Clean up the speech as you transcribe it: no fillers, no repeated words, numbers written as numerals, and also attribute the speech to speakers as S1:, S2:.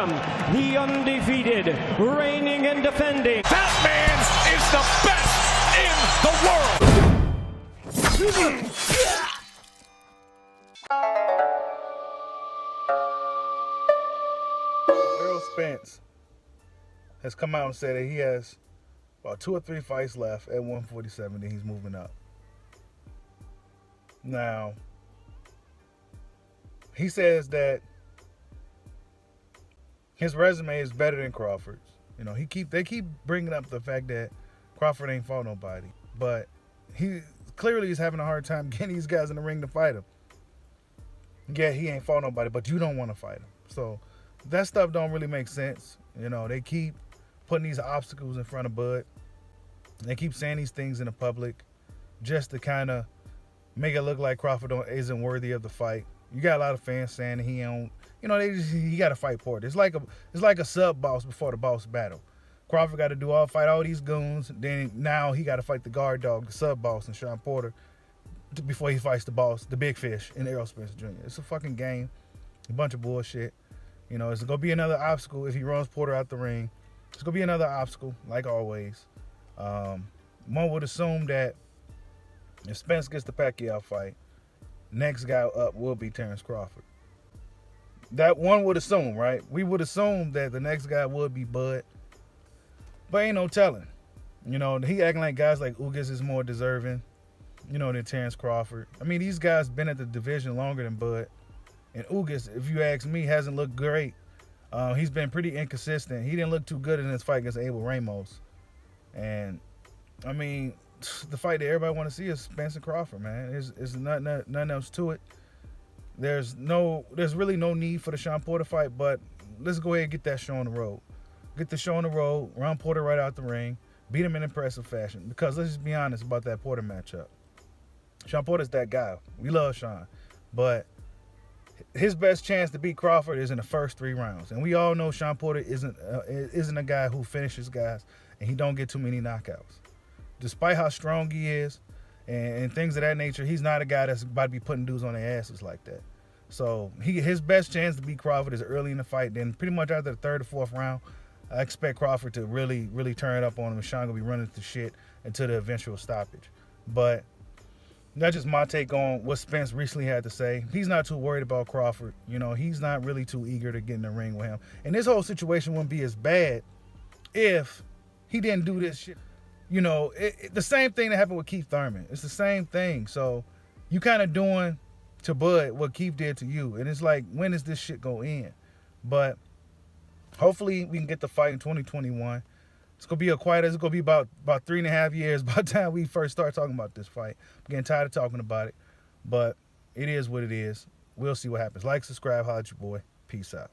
S1: Kingdom, the undefeated, reigning and defending.
S2: That man is the best in the world.
S3: Errol Spence has come out and said that he has about 2 or 3 fights left at 147, and he's moving up. Now, he says that his resume is better than Crawford's. You know, they keep bringing up the fact that Crawford ain't fought nobody, but he clearly is having a hard time getting these guys in the ring to fight him. Yeah, he ain't fought nobody, but you don't want to fight him. So that stuff don't really make sense. You know, they keep putting these obstacles in front of Bud. They keep saying these things in the public just to kind of make it look like Crawford isn't worthy of the fight. You got a lot of fans saying he don't, you know, he got to fight Porter. It's like a sub boss before the boss battle. Crawford got to fight all these goons. Then now he got to fight the guard dog, the sub boss, and Sean Porter before he fights the boss, the big fish, in Errol Spence Jr. It's a fucking game, a bunch of bullshit. You know, it's gonna be another obstacle if he runs Porter out the ring. It's gonna be another obstacle, like always. One would assume that if Spence gets the Pacquiao fight, next guy up will be Terrence Crawford. That one would assume, right? We would assume that the next guy would be Bud, but ain't no telling. You know, he acting like guys like Ugas is more deserving, you know, than Terrence Crawford. I mean, these guys been at the division longer than Bud. And Ugas, if you ask me, hasn't looked great. He's been pretty inconsistent. He didn't look too good in his fight against Abel Ramos. And, I mean, the fight that everybody want to see is Spence and Crawford, man. There's nothing else to it. There's really no need for the Sean Porter fight, but let's go ahead and get that show on the road. Get the show on the road, run Porter right out the ring, beat him in impressive fashion. Because let's just be honest about that Porter matchup. Sean Porter's that guy. We love Sean. But his best chance to beat Crawford is in the first 3 rounds. And we all know Sean Porter isn't a guy who finishes guys, and he don't get too many knockouts. Despite how strong he is and things of that nature, he's not a guy that's about to be putting dudes on their asses like that. So his best chance to beat Crawford is early in the fight. Then pretty much after the 3rd or 4th round, I expect Crawford to really, really turn it up on him, and Sean gonna be running to shit until the eventual stoppage. But that's just my take on what Spence recently had to say. He's not too worried about Crawford. You know, he's not really too eager to get in the ring with him. And this whole situation wouldn't be as bad if he didn't do this shit. You know, the same thing that happened with Keith Thurman. It's the same thing. So you kind of doing to Bud what Keith did to you. And it's like, when is this shit going to end? But hopefully we can get the fight in 2021. It's going to be about 3.5 years by the time we first start talking about this fight. I'm getting tired of talking about it, but it is what it is. We'll see what happens. Like, subscribe, holla at your boy. Peace out.